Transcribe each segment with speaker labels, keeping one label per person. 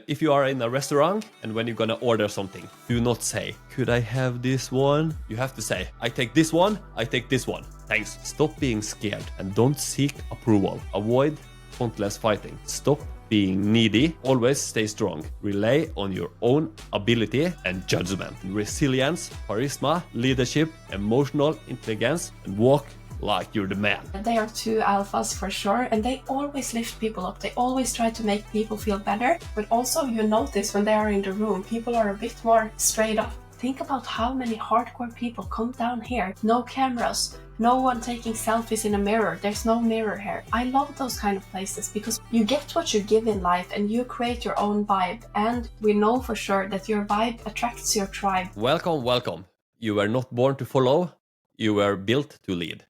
Speaker 1: if you are in a restaurant and when you're gonna order something, do not say, could I have this one? You have to say, I take this one, I take this one. Thanks. Stop being scared and don't seek approval. Avoid pointless fighting. Stop being needy. Always stay strong. Rely on your own ability and judgment. Resilience, charisma, leadership, emotional intelligence, and walk like you're the man.
Speaker 2: They are two alphas for sure, and they always lift people up. They always try to make people feel better, but also you notice when they are in the room, people are a bit more straight up. Think about how many hardcore people come down here. No cameras, no one taking selfies in a mirror. There's no mirror here. I love those kind of places because you get what you give in life and you create your own vibe. And we know for sure that your vibe attracts your tribe.
Speaker 1: Welcome, welcome. You were not born to follow, you were built to lead.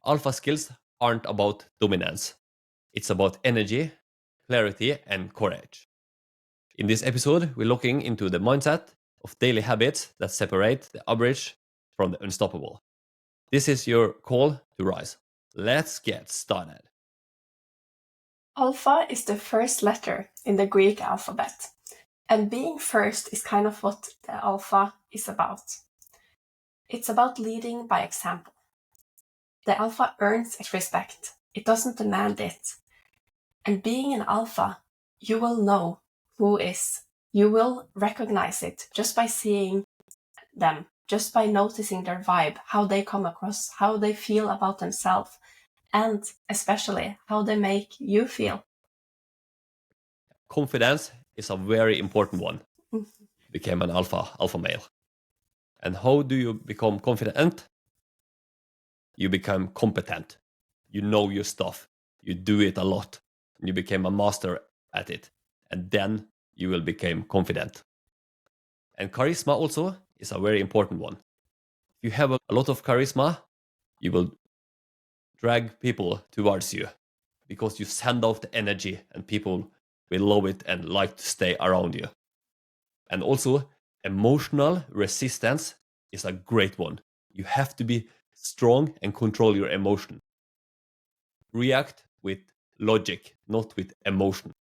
Speaker 1: Alpha skills aren't about dominance. It's about energy, clarity, and courage. In this episode, we're looking into the mindset of daily habits that separate the average from the unstoppable. This is your call to rise. Let's get started.
Speaker 2: Alpha is the first letter in the Greek alphabet. And being first is kind of what the alpha is about. It's about leading by example. The alpha earns respect. It doesn't demand it. And being an alpha, you will know who is. You will recognize it just by seeing them, just by noticing their vibe, how they come across, how they feel about themselves, and especially how they make you feel.
Speaker 1: Confidence is a very important one. Became an alpha male. And how do you become confident? You become competent. You know your stuff. You do it a lot. And you became a master at it. And then you will become confident. And charisma also is a very important one. If you have a lot of charisma, you will drag people towards you because you send out the energy and people will love it and like to stay around you. And also, emotional resistance is a great one. You have to be strong and control your emotion. React with logic, not with emotion.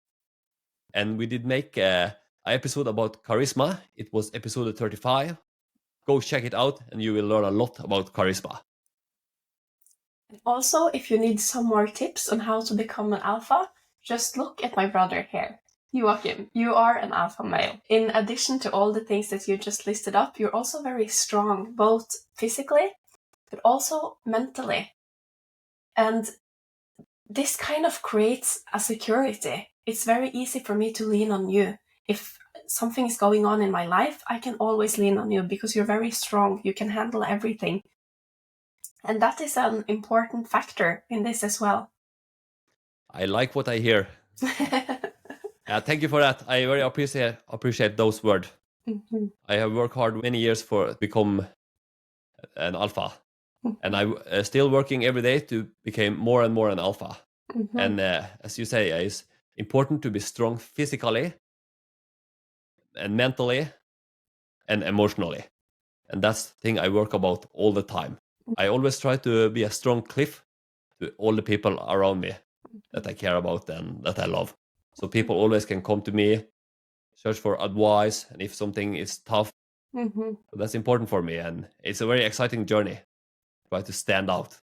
Speaker 1: And we did make an episode about charisma. It was episode 35. Go check it out and you will learn a lot about charisma.
Speaker 2: Also, if you need some more tips on how to become an alpha, just look at my brother here. Joakim, you are an alpha male. In addition to all the things that you just listed up, you're also very strong, both physically, but also mentally. And this kind of creates a security. It's very easy for me to lean on you. If something is going on in my life, I can always lean on you because you're very strong. You can handle everything. And that is an important factor in this as well.
Speaker 1: I like what I hear. Thank you for that. I very appreciate those words.
Speaker 2: Mm-hmm.
Speaker 1: I have worked hard many years for become an alpha. Mm-hmm. And I'm still working every day to become more and more an alpha. Mm-hmm. And as you say, it's important to be strong physically and mentally and emotionally. And that's the thing I work about all the time. I always try to be a strong cliff to all the people around me that I care about and that I love. So people always can come to me, search for advice, and if something is tough, that's important for me. And it's a very exciting journey. Try to stand out.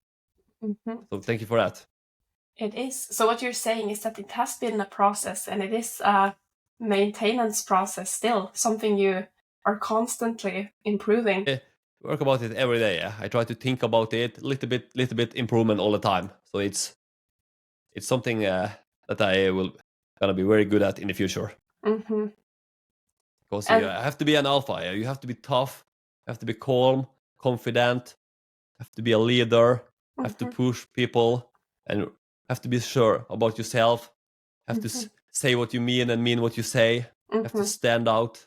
Speaker 1: So thank you for that.
Speaker 2: It is. So what you're saying is that it has been a process and it is a maintenance process still, something you are constantly improving.
Speaker 1: I work about it every day. Yeah. I try to think about it, little bit improvement all the time. So it's something that I will gonna be very good at in the future. Because you have to be an alpha. You have to be tough. You have to be calm, confident. You have to be a leader. You have to push people, and have to be sure about yourself. You have to say what you mean and mean what you say. You have to stand out.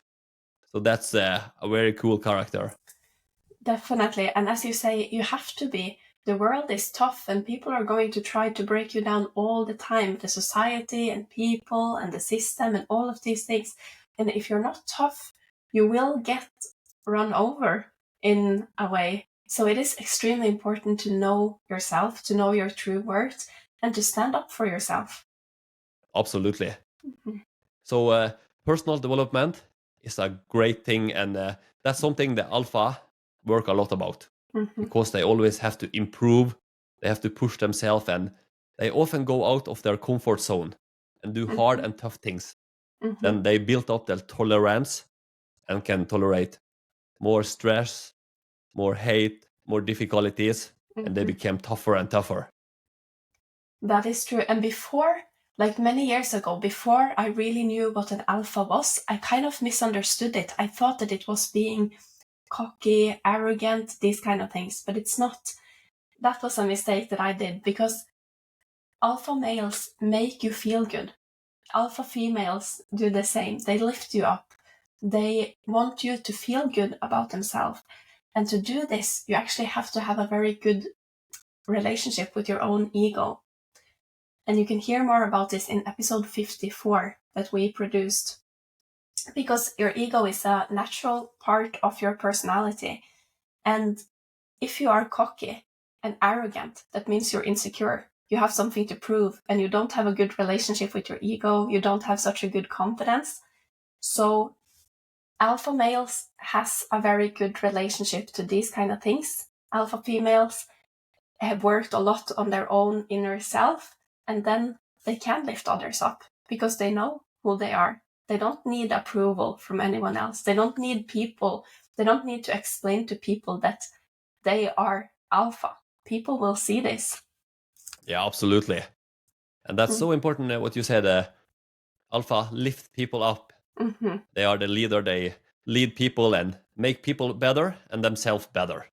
Speaker 1: So that's a very cool character.
Speaker 2: Definitely. And as you say, you have to be. The world is tough and people are going to try to break you down all the time. The society and people and the system and all of these things. And if you're not tough, you will get run over in a way. So it is extremely important to know yourself, to know your true worth, and to stand up for yourself.
Speaker 1: Absolutely. So personal development is a great thing, and that's something the alpha work a lot about, because they always have to improve, they have to push themselves, and they often go out of their comfort zone and do hard and tough things. Then they build up their tolerance and can tolerate more stress, more hate, more difficulties, and they became tougher and tougher.
Speaker 2: That is true. And before, like many years ago, before I really knew what an alpha was, I kind of misunderstood it. I thought that it was being cocky, arrogant, these kind of things, but it's not. That was a mistake that I did, because alpha males make you feel good. Alpha females do the same. They lift you up. They want you to feel good about themselves. And to do this, you actually have to have a very good relationship with your own ego. And you can hear more about this in episode 54 that we produced. Because your ego is a natural part of your personality. And if you are cocky and arrogant, that means you're insecure. You have something to prove, and you don't have a good relationship with your ego. You don't have such a good confidence. So alpha males has a very good relationship to these kind of things. Alpha females have worked a lot on their own inner self, and then they can lift others up because they know who they are. They don't need approval from anyone else. They don't need people. They don't need to explain to people that they are alpha. People will see this.
Speaker 1: Yeah, absolutely. And that's so important, what you said. Alpha lift people up. They are the leader. They lead people and make people better and themselves better.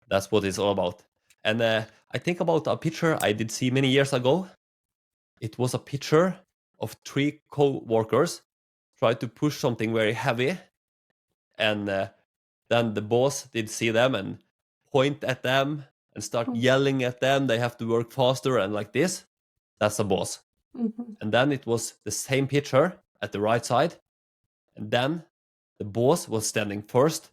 Speaker 1: That's what it's all about. And I think about a picture I did see many years ago. It was a picture of 3 co-workers try to push something very heavy, and then the boss did see them and point at them and start yelling at them. They have to work faster and like this. That's a boss. And then it was the same picture at the right side, and then the boss was standing first,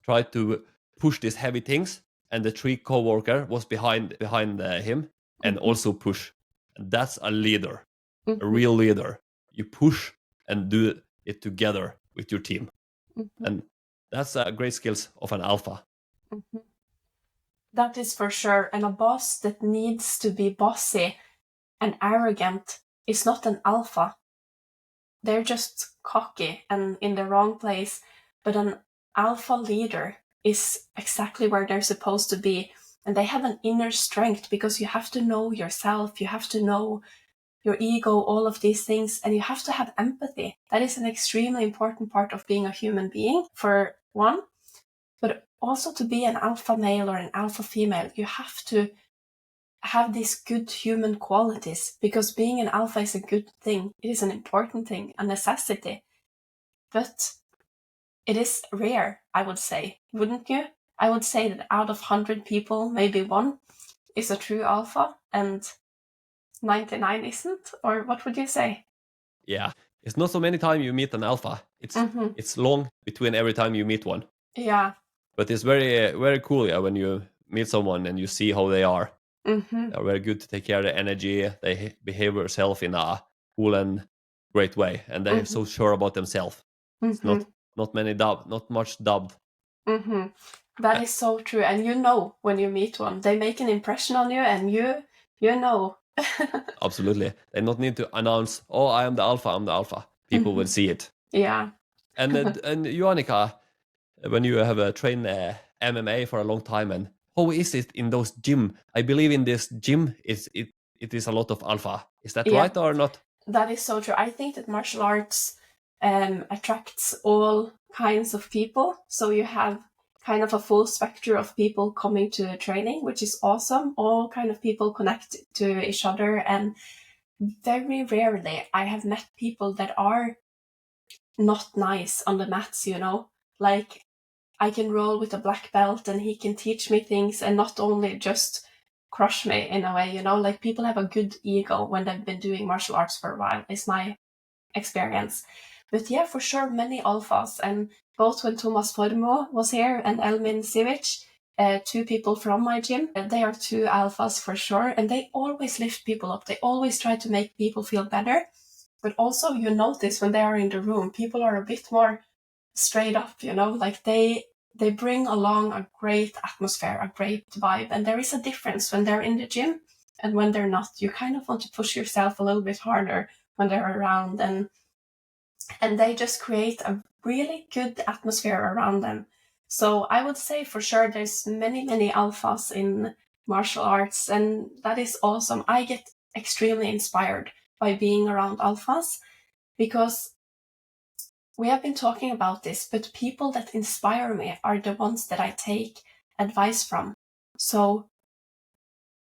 Speaker 1: tried to push these heavy things, and the 3 co-worker was behind him and also push. And that's a leader, a real leader. You push and do it together with your team. And that's a great skills of an alpha.
Speaker 2: That is for sure. And a boss that needs to be bossy and arrogant is not an alpha. They're just cocky and in the wrong place. But an alpha leader is exactly where they're supposed to be. And they have an inner strength, because you have to know yourself. You have to know your ego, all of these things. And you have to have empathy. That is an extremely important part of being a human being, for one. But also, to be an alpha male or an alpha female, you have to have these good human qualities, because being an alpha is a good thing. It is an important thing, a necessity. But it is rare, I would say, wouldn't you? I would say that out of 100 people, maybe 1 is a true alpha and 99 isn't? Or what would you say?
Speaker 1: Yeah, it's not so many times you meet an alpha. It's long between every time you meet one.
Speaker 2: Yeah.
Speaker 1: But it's very, very cool, yeah, when you meet someone and you see how they are. They're very good to take care of the energy. They behave themselves in a cool and great way, and they're so sure about themselves. It's not much dubbed.
Speaker 2: That is so true. And you know when you meet one, they make an impression on you, and you know.
Speaker 1: Absolutely. They don't need to announce, "Oh, I am the alpha, I'm the alpha." People will see it.
Speaker 2: Yeah.
Speaker 1: And you, Annika, when you have trained MMA for a long time, and how is it in those gym? I believe in this gym, it is a lot of alpha. Is that right or not?
Speaker 2: That is so true. I think that martial arts attracts all kinds of people. So you have kind of a full spectrum of people coming to training, which is awesome. All kind of people connect to each other. And very rarely I have met people that are not nice on the mats, you know? Like, I can roll with a black belt and he can teach me things and not only just crush me in a way, you know? Like, people have a good ego when they've been doing martial arts for a while, is my experience. But yeah, for sure, many alphas. And both when Thomas Formo was here and Elmin Sivic, 2 people from my gym, they are 2 alphas for sure. And they always lift people up. They always try to make people feel better. But also you notice when they are in the room, people are a bit more straight up, like they bring along a great atmosphere, a great vibe. And there is a difference when they're in the gym and when they're not. You kind of want to push yourself a little bit harder when they're around, and they just create a really good atmosphere around them. So I would say for sure there's many alphas in martial arts, and that is awesome. I get extremely inspired by being around alphas, because we have been talking about this, but people that inspire me are the ones that I take advice from. So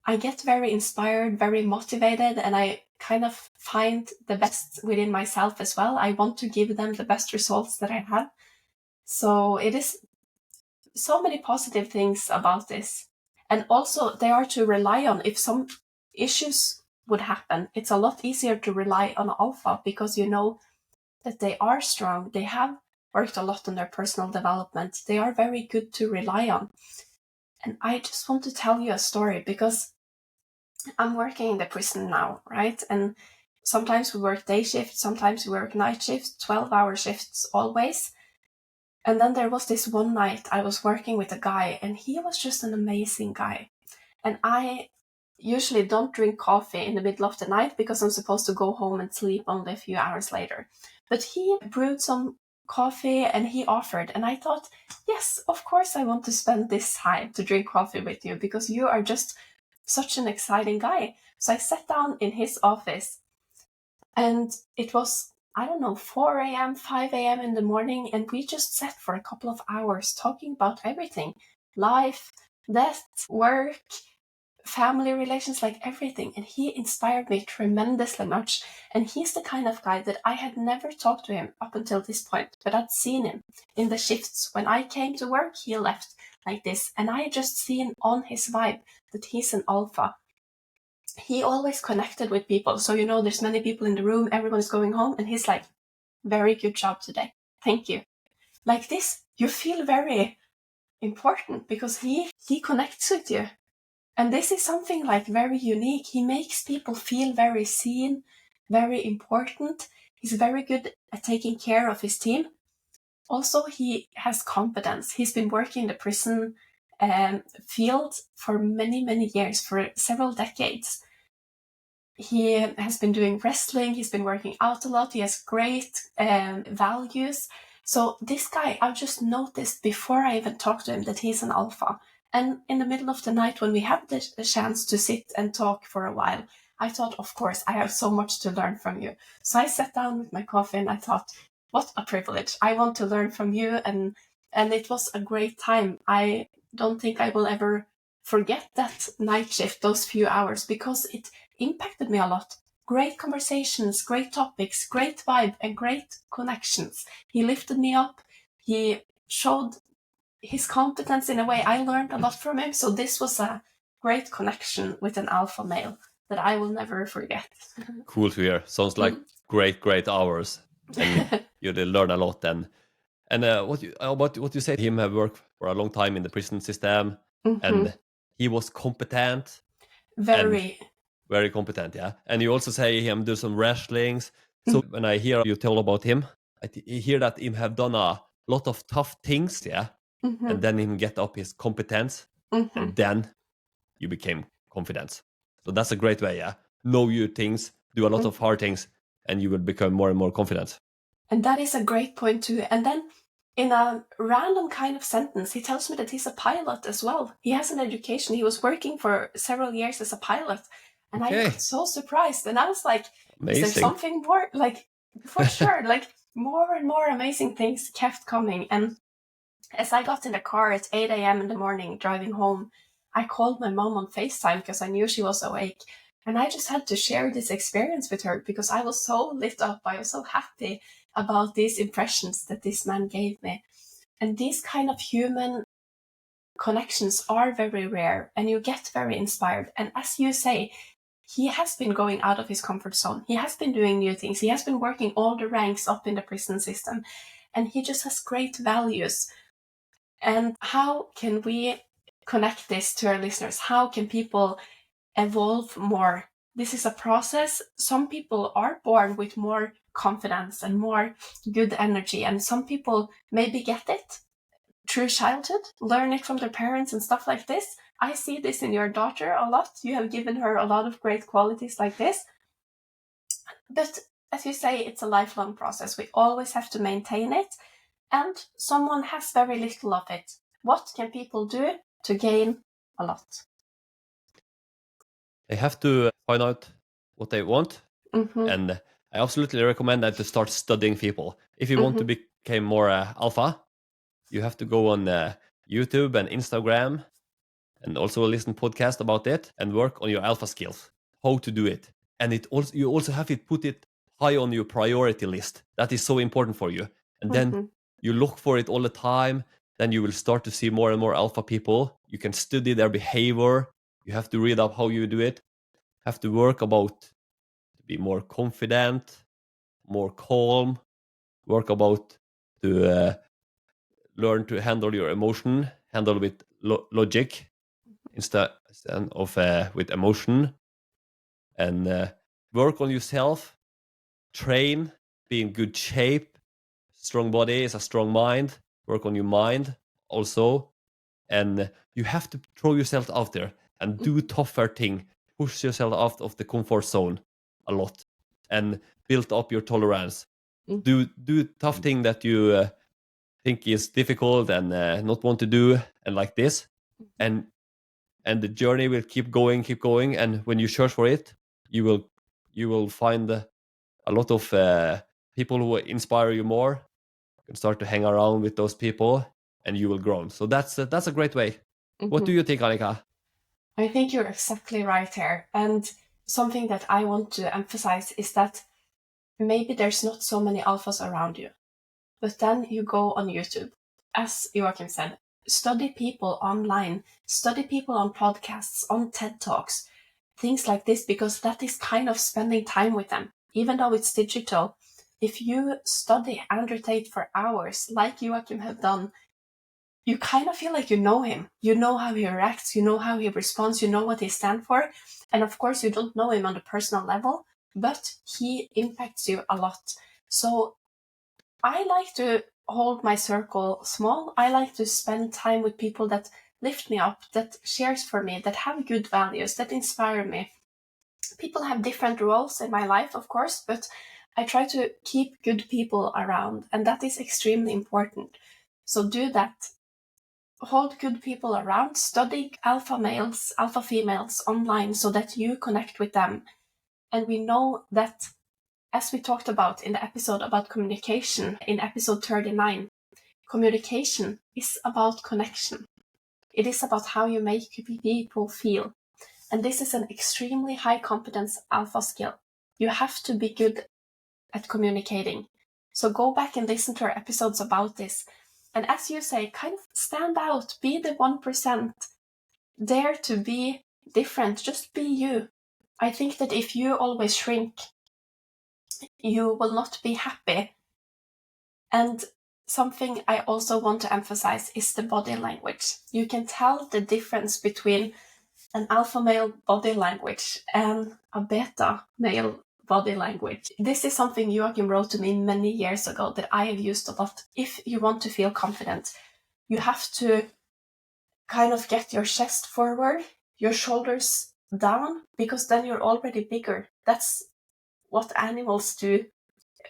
Speaker 2: I get very inspired, very motivated, and I kind of find the best within myself as well. I want to give them the best results that I have. So it is so many positive things about this. And also they are to rely on. If some issues would happen, it's a lot easier to rely on alpha, because you know that they are strong. They have worked a lot on their personal development. They are very good to rely on. And I just want to tell you a story, because I'm working in the prison now, right? And sometimes we work day shifts, sometimes we work night shifts, 12-hour shifts always. And then there was this one night I was working with a guy, and he was just an amazing guy. And I usually don't drink coffee in the middle of the night, because I'm supposed to go home and sleep only a few hours later. But he brewed some coffee and he offered, and I thought, yes, of course I want to spend this time to drink coffee with you, because you are just such an exciting guy. So I sat down in his office, and it was, I don't know, 4 a.m., 5 a.m. in the morning, and we just sat for a couple of hours talking about everything: life, death, work, family relations, like everything. And he inspired me tremendously much. And he's the kind of guy that I had never talked to him up until this point, but I'd seen him in the shifts. When I came to work, he left like this, and I just seen on his vibe that he's an alpha. He always connected with people. So, there's many people in the room, everyone's going home, and he's like, very good job today, thank you. Like this, you feel very important, because he connects with you. And this is something like very unique. He makes people feel very seen, very important. He's very good at taking care of his team. Also, he has competence. He's been working in the prison field for many years, for several decades. He has been doing wrestling. He's been working out a lot. He has great values. So this guy, I've just noticed before I even talked to him that he's an alpha. And in the middle of the night, when we had the chance to sit and talk for a while, I thought, of course, I have so much to learn from you. So I sat down with my coffee and I thought, what a privilege. I want to learn from you. And it was a great time. I don't think I will ever forget that night shift, those few hours, because it impacted me a lot. Great conversations, great topics, great vibe, and great connections. He lifted me up. He showed his competence in a way. I learned a lot from him. So this was a great connection with an alpha male that I will never forget.
Speaker 1: Cool to hear. Sounds like great hours, and you did learn a lot. And what you said, him have worked for a long time in the prison system, and he was competent. Very competent, yeah. And you also say him do some wrestlings. So when I hear you tell about him, I hear that him have done a lot of tough things, yeah. And then him get up his competence, and then you became confident. So that's a great way, yeah. Know your things, do a lot of hard things, and you will become more and more confident.
Speaker 2: And that is a great point too. And then in a random kind of sentence, he tells me that he's a pilot as well. He has an education. He was working for several years as a pilot. And I got so surprised. And I was like, amazing. Is there something more? Like, for sure, like more and more amazing things kept coming. And as I got in the car at 8 a.m. in the morning driving home, I called my mom on FaceTime because I knew she was awake. And I just had to share this experience with her because I was so lit up. I was so happy about these impressions that this man gave me. And these kind of human connections are very rare, and you get very inspired. And as you say, he has been going out of his comfort zone. He has been doing new things. He has been working all the ranks up in the prison system, and he just has great values. And how can we connect this to our listeners? How can people evolve more this is a process. Some people are born with more confidence and more good energy, and some people maybe get it through childhood, learn it from their parents and stuff like this. I see this in your daughter a lot. You have given her a lot of great qualities like this. But as you say, it's a lifelong process. We always have to maintain it, and someone has very little of it. What can people do to gain a lot?
Speaker 1: They have to find out what they want,
Speaker 2: Mm-hmm.
Speaker 1: and I absolutely recommend that to start studying people. If you want to become more alpha, you have to go on YouTube and Instagram, and also listen podcast about it, and work on your alpha skills, how to do it. And you also have to put it high on your priority list. That is so important for you. And then you look for it all the time. Then you will start to see more and more alpha people. You can study their behavior. You have to read up how you do it. Have to work about to be more confident, more calm. Work about to learn to handle your emotion, handle with logic instead of with emotion, and work on yourself, train, be in good shape. Strong body is a strong mind. Work on your mind also, and you have to throw yourself out there and do tougher thing. Push yourself out of the comfort zone a lot, and build up your tolerance. Do tough thing that you think is difficult and not want to do, and like this, and the journey will keep going, and when you search for it, you will find a lot of people who inspire you more. You can start to hang around with those people, and you will grow. So that's a great way. What do you think, Annika?
Speaker 2: I think you're exactly right here. And something that I want to emphasize is that maybe there's not so many alphas around you, but then you go on YouTube, as Joakim said, study people online, study people on podcasts, on TED Talks, things like this, because that is kind of spending time with them. Even though it's digital, if you study Andrew Tate for hours, like Joakim have done, you kind of feel like you know him. You know how he reacts, you know how he responds, you know what he stands for. And of course, you don't know him on the personal level, but he impacts you a lot. So I like to hold my circle small. I like to spend time with people that lift me up, that shares for me, that have good values, that inspire me. People have different roles in my life, of course, but I try to keep good people around, and that is extremely important. So do that. Hold good people around, study alpha males, alpha females online so that you connect with them. And we know that, as we talked about in the episode about communication, in episode 39, communication is about connection. It is about how you make people feel. And this is an extremely high competence alpha skill. You have to be good at communicating. So go back and listen to our episodes about this. And as you say, kind of stand out, be the 1%, dare to be different, just be you. I think that if you always shrink, you will not be happy. And something I also want to emphasize is the body language. You can tell the difference between an alpha male body language and a beta male body language. This is something Joakim wrote to me many years ago that I have used a lot. If you want to feel confident, you have to kind of get your chest forward, your shoulders down, because then you're already bigger. That's what animals do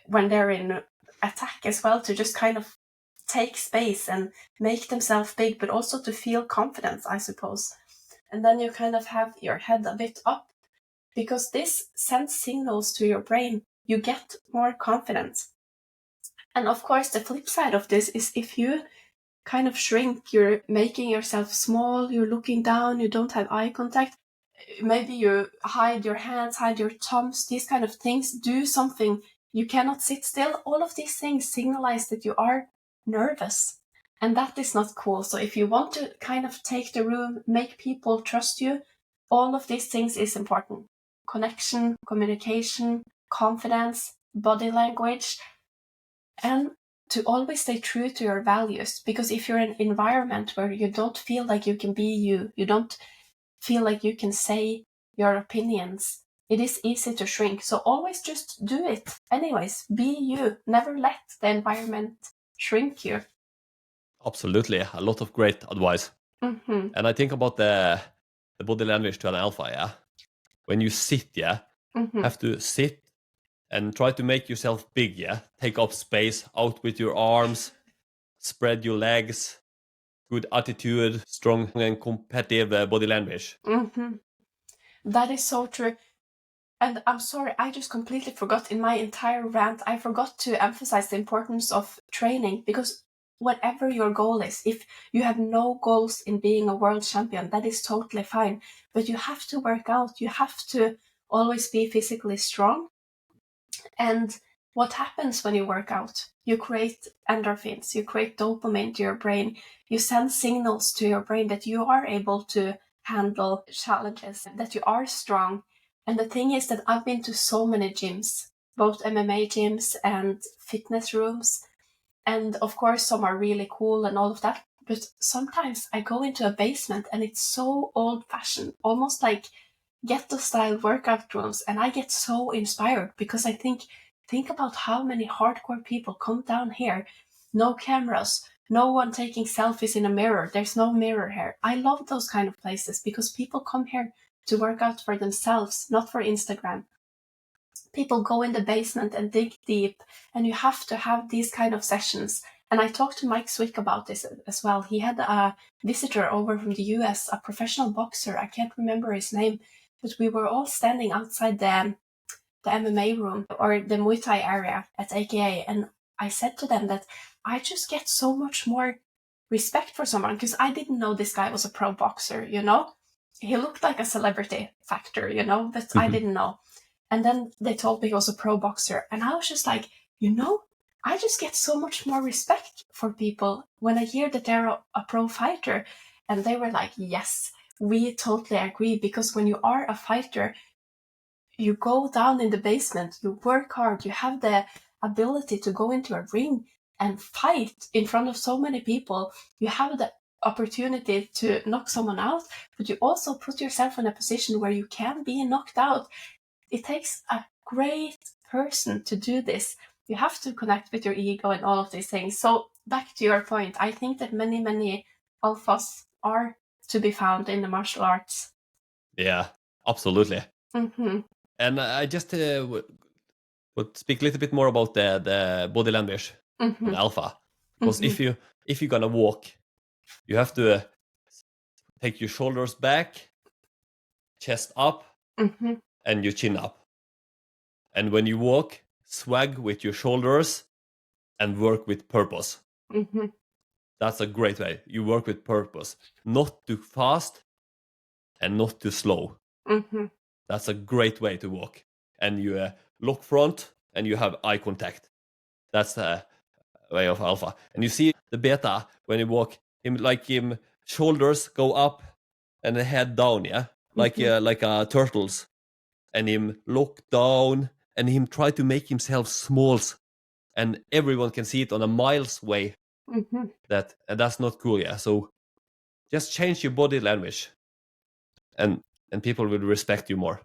Speaker 2: when they're in attack as well, to just kind of take space and make themselves big, but also to feel confidence, I suppose. And then you kind of have your head a bit up, because this sends signals to your brain. You get more confidence. And of course, the flip side of this is if you kind of shrink, you're making yourself small, you're looking down, you don't have eye contact, maybe you hide your hands, hide your thumbs, these kind of things, do something, you cannot sit still. All of these things signalize that you are nervous. And that is not cool. So if you want to kind of take the room, make people trust you, all of these things is important. Connection, communication, confidence, body language, and to always stay true to your values. Because if you're in an environment where you don't feel like you can be you, you don't feel like you can say your opinions, it is easy to shrink. So always just do it. Anyways, be you. Never let the environment shrink you.
Speaker 1: Absolutely. A lot of great advice.
Speaker 2: Mm-hmm.
Speaker 1: And I think about the body language to an alpha, yeah? When you sit, yeah?
Speaker 2: Mm-hmm.
Speaker 1: Have to sit and try to make yourself big, yeah? Take up space, out with your arms, spread your legs, good attitude, strong and competitive body language.
Speaker 2: Mm-hmm. That is so true. And I'm sorry, I just completely forgot in my entire rant, I forgot to emphasize the importance of training, because whatever your goal is, if you have no goals in being a world champion, that is totally fine. But you have to work out. You have to always be physically strong. And what happens when you work out? You create endorphins, you create dopamine to your brain, you send signals to your brain that you are able to handle challenges, that you are strong. And the thing is that I've been to so many gyms, both MMA gyms and fitness rooms. And of course, some are really cool and all of that. But sometimes I go into a basement and it's so old fashioned, almost like ghetto style workout rooms. And I get so inspired because I think about how many hardcore people come down here. No cameras, no one taking selfies in a mirror. There's no mirror here. I love those kind of places because people come here to work out for themselves, not for Instagram. People go in the basement and dig deep, and you have to have these kind of sessions. And I talked to Mike Swick about this as well. He had a visitor over from the US, a professional boxer. I can't remember his name, but we were all standing outside the MMA room or the Muay Thai area at AKA. And I said to them that I just get so much more respect for someone because I didn't know this guy was a pro boxer, you know? He looked like a celebrity factor, you know, but I didn't know. And then they told me he was a pro boxer. And I was just like, you know, I just get so much more respect for people when I hear that they're a pro fighter. And they were like, yes, we totally agree. Because when you are a fighter, you go down in the basement, you work hard, you have the ability to go into a ring and fight in front of so many people. You have the opportunity to knock someone out, but you also put yourself in a position where you can be knocked out. It takes a great person to do this. You have to connect with your ego and all of these things. So back to your point, I think that many alphas are to be found in the martial arts.
Speaker 1: Yeah, absolutely.
Speaker 2: Mm-hmm.
Speaker 1: And I just would speak a little bit more about the body language
Speaker 2: Mm-hmm.
Speaker 1: and alpha. Because if you're gonna walk, you have to take your shoulders back, chest up, and your chin up. And when you walk, swag with your shoulders and work with purpose. That's a great way. You work with purpose. Not too fast and not too slow. That's a great way to walk. And you look front and you have eye contact. That's the way of alpha. And you see the beta when you walk, him shoulders go up and the head down, yeah, like turtles, and him look down and him try to make himself small, and everyone can see it on a miles way. That's not cool, yeah. So just change your body language, and people will respect you more.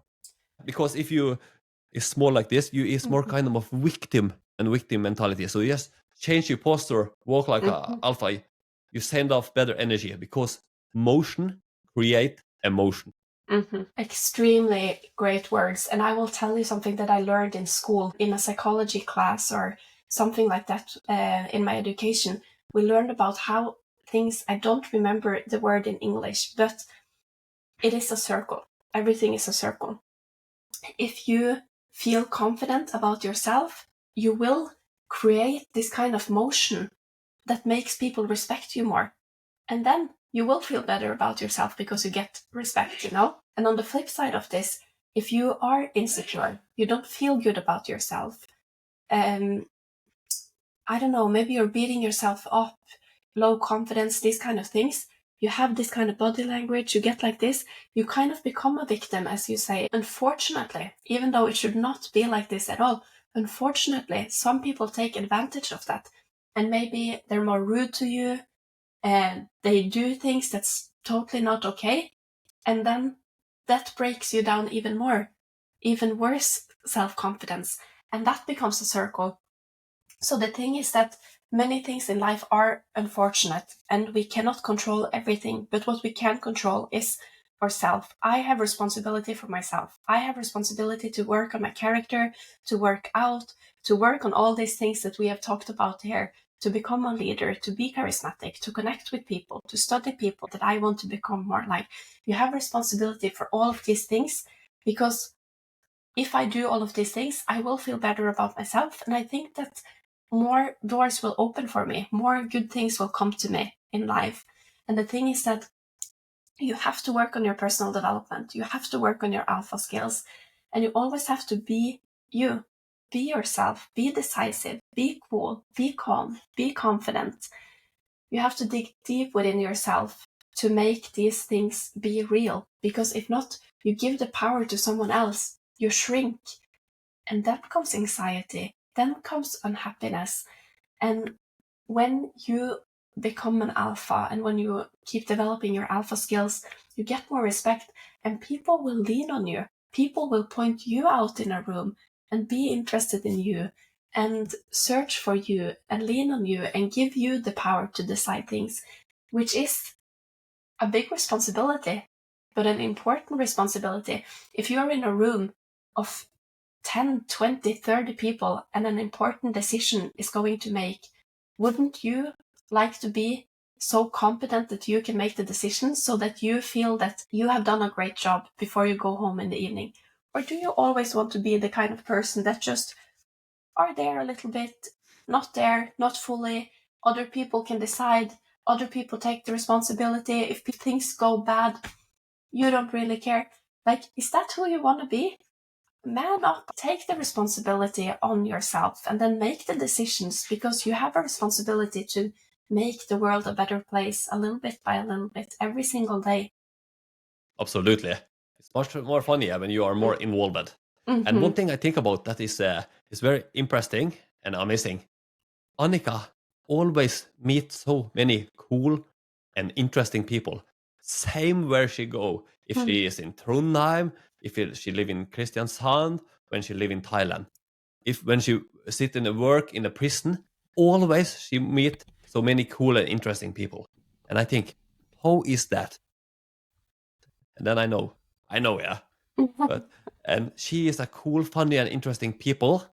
Speaker 1: Because if you is small like this, you is more kind of victim and victim mentality. So just change your posture, walk like a alpha. You send off better energy because motion create emotion.
Speaker 2: Extremely great words. And I will tell you something that I learned in school, in a psychology class or something like that in my education. We learned about how things, I don't remember the word in English, but it is a circle. Everything is a circle. If you feel confident about yourself, you will create this kind of motion that makes people respect you more. And then you will feel better about yourself because you get respect, you know? And on the flip side of this, if you are insecure, you don't feel good about yourself, I don't know, maybe you're beating yourself up, low confidence, these kind of things, you have this kind of body language, you get like this, you kind of become a victim, as you say. Unfortunately, even though it should not be like this at all, unfortunately, some people take advantage of that. And maybe they're more rude to you, and they do things that's totally not okay, and then that breaks you down even more. even worse self-confidence, and that becomes a circle. So the thing is that many things in life are unfortunate and we cannot control everything, but what we can control is ourselves. I have responsibility for myself. I have responsibility to work on my character, to work out, to work on all these things that we have talked about here, to become a leader, to be charismatic, to connect with people, to study people that I want to become more like. You have responsibility for all of these things, because if I do all of these things, I will feel better about myself. And I think that more doors will open for me, more good things will come to me in life. And the thing is that you have to work on your personal development. You have to work on your alpha skills. And you always have to be you. Be yourself. Be decisive. Be cool. Be calm. Be confident. You have to dig deep within yourself to make these things be real. Because if not, you give the power to someone else. You shrink. And then comes anxiety. Then comes unhappiness. And when you become an alpha and when you keep developing your alpha skills, you get more respect and people will lean on you. People will point you out in a room and be interested in you and search for you and lean on you and give you the power to decide things, which is a big responsibility, but an important responsibility. If you are in a room of 10, 20, 30 people and an important decision is going to make, wouldn't you like to be so competent that you can make the decision so that you feel that you have done a great job before you go home in the evening? Or do you always want to be the kind of person that just are there a little bit, not there, not fully, other people can decide, other people take the responsibility, if things go bad, you don't really care? Like, is that who you want to be? Man up, take the responsibility on yourself and then make the decisions, because you have a responsibility to make the world a better place a little bit by a little bit every single day.
Speaker 1: Absolutely. It's much more funny when you are more involved. And one thing I think about that is very interesting and amazing. Annika always meets so many cool and interesting people. Same where she go. If she is in Trondheim, if she live in Kristiansand, when she live in Thailand. If when she sit in a work in a prison, always she meet so many cool and interesting people. And I think, how is that? And then I know, yeah. But and she is a cool, funny, and interesting people,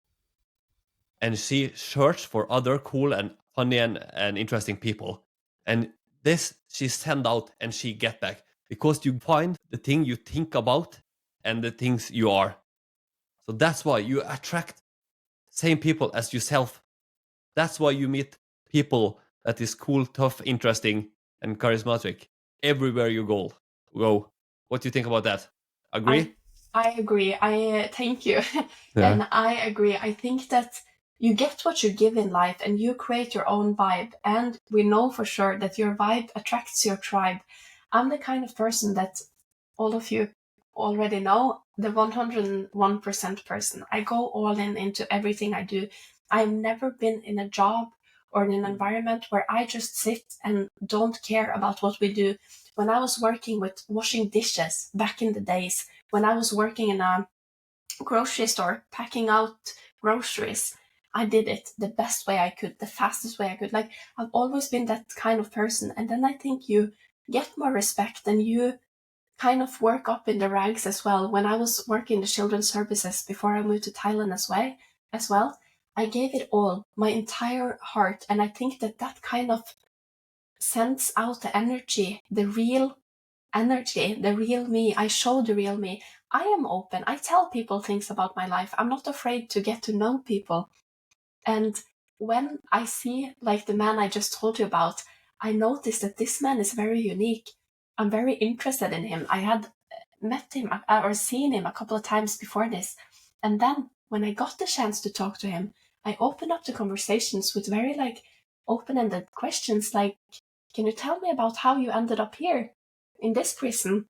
Speaker 1: and she search for other cool and funny and interesting people, and this she send out and she get back, because you find the thing you think about and the things you are. So that's why you attract same people as yourself. That's why you meet people that is cool, tough, interesting, and charismatic everywhere you go. What do you think about that? Agree?
Speaker 2: I agree. I thank you.
Speaker 1: Yeah.
Speaker 2: And I agree. I think that you get what you give in life and you create your own vibe. And we know for sure that your vibe attracts your tribe. I'm the kind of person that all of you already know, the 101% person. I go all in into everything I do. I've never been in a job or in an environment where I just sit and don't care about what we do. When I was working with washing dishes back in the days, when I was working in a grocery store packing out groceries, I did it the best way I could, the fastest way I could. Like, I've always been that kind of person. And then I think you get more respect and you kind of work up in the ranks as well. When I was working in the children's services before I moved to Thailand as well, I gave it all, my entire heart. And I think that that kind of sends out the energy, the real energy, the real me. I show the real me. I am open. I tell people things about my life. I'm not afraid to get to know people. And when I see, like the man I just told you about, I noticed that this man is very unique. I'm very interested in him. I had met him or seen him a couple of times before this. And then when I got the chance to talk to him, I opened up the conversations with very like open-ended questions like, can you tell me about how you ended up here in this prison?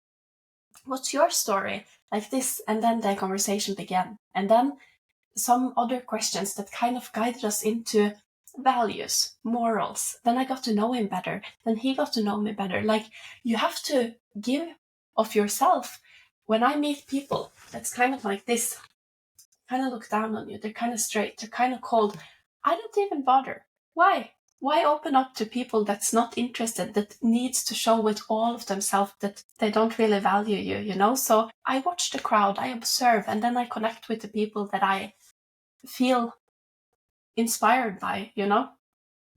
Speaker 2: What's your story? Like this. And then the conversation began. And then some other questions that kind of guided us into values, morals. Then I got to know him better. Then he got to know me better. Like, you have to give of yourself. when I meet people that's kind of like this, kind of look down on you, they're kind of straight, they're kind of cold, I don't even bother. Why? Why open up to people that's not interested, that needs to show with all of themselves that they don't really value you, you know? So I watch the crowd, I observe, and then I connect with the people that I feel inspired by, you know?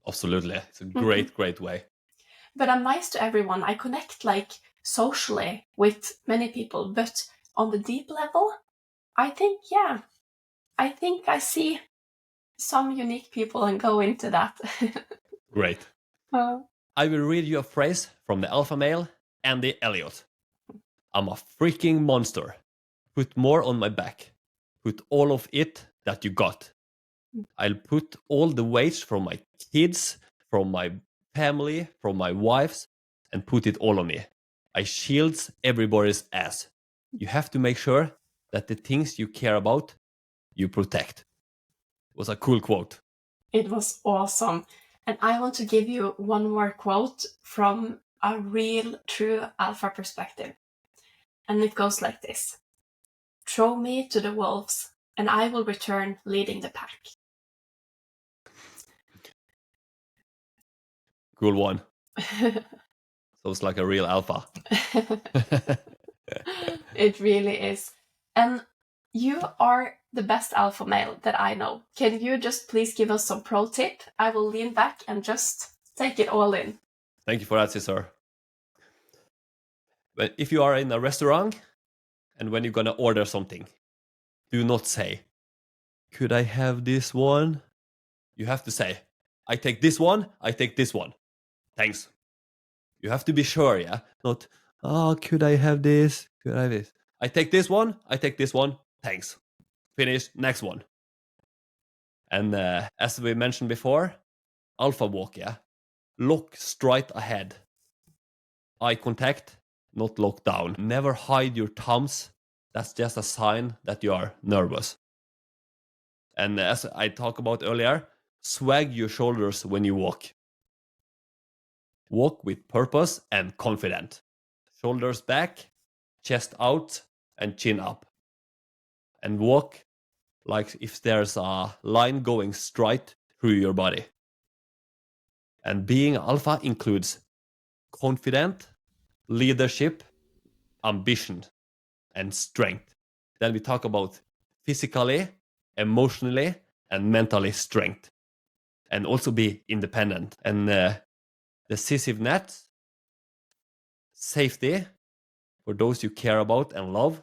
Speaker 1: Absolutely. It's a great way.
Speaker 2: But I'm nice to everyone. I connect like socially with many people, but on the deep level, I think I see some unique people and go into that.
Speaker 1: Great. I will read you a phrase from the alpha male, Andy Elliott. I'm a freaking monster. Put more on my back. Put all of it that you got. I'll put all the weight from my kids, from my family, from my wives, and put it all on me. I shields everybody's ass. You have to make sure that the things you care about, you protect. It was a cool quote.
Speaker 2: It was awesome. And I want to give you one more quote from a real, true alpha perspective. And it goes like this. Throw me to the wolves, and I will return leading the pack.
Speaker 1: Cool one. Sounds like a real alpha.
Speaker 2: It really is. And you are the best alpha male that I know. Can you just please give us some pro tip? I will lean back and just take it all in.
Speaker 1: Thank you for that, Cesar. But if you are in a restaurant and when you're going to order something, do not say, could I have this one? You have to say, I take this one, I take this one. Thanks. You have to be sure, yeah? Not, could I have this? Could I have this? I take this one, I take this one. Thanks. Finish, next one. And as we mentioned before, alpha walk, yeah? Look straight ahead. Eye contact, not look down. Never hide your thumbs. That's just a sign that you are nervous. And as I talked about earlier, swag your shoulders when you walk. Walk with purpose and confident. Shoulders back, chest out, and chin up. And walk like if there's a line going straight through your body. And being alpha includes confident, leadership, ambition, and strength. Then we talk about physically, emotionally, and mentally strength. And also be independent. And decisiveness, safety for those you care about and love.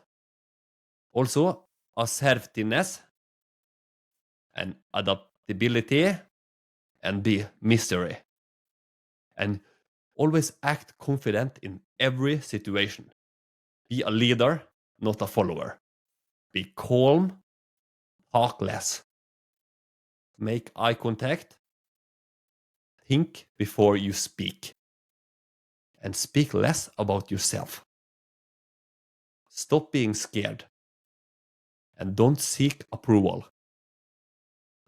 Speaker 1: Also, assertiveness and adaptability and be mystery. And always act confident in every situation. Be a leader, not a follower. Be calm, talk less. Make eye contact. Think before you speak. And speak less about yourself. Stop being scared. And don't seek approval.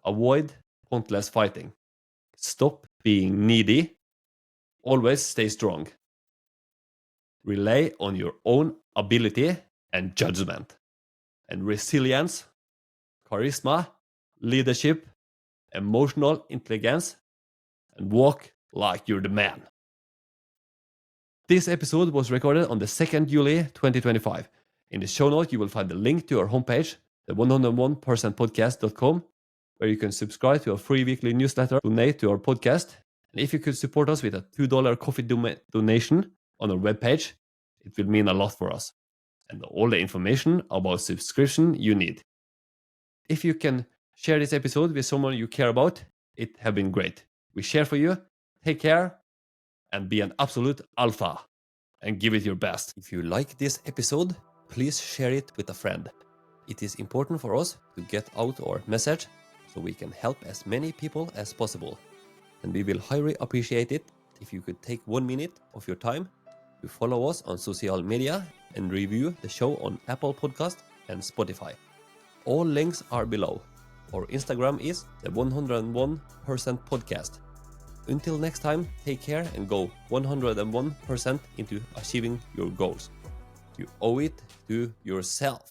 Speaker 1: Avoid pointless fighting. Stop being needy. Always stay strong. Rely on your own ability and judgment. And resilience, charisma, leadership, emotional intelligence, and walk like you're the man. This episode was recorded on the 2nd July 2025. In the show notes, you will find the link to our homepage, the 101percentpodcast.com, where you can subscribe to our free weekly newsletter, donate to our podcast, and if you could support us with a $2 coffee donation on our webpage, it will mean a lot for us. And all the information about subscription you need. If you can share this episode with someone you care about, it have been great. We share for you. Take care and be an absolute alpha and give it your best. If you like this episode, please share it with a friend. It is important for us to get out our message so we can help as many people as possible. And we will highly appreciate it if you could take 1 minute of your time to follow us on social media and review the show on Apple Podcast and Spotify. All links are below. Our Instagram is the 101% podcast. Until next time, take care and go 101% into achieving your goals. You owe it to yourself.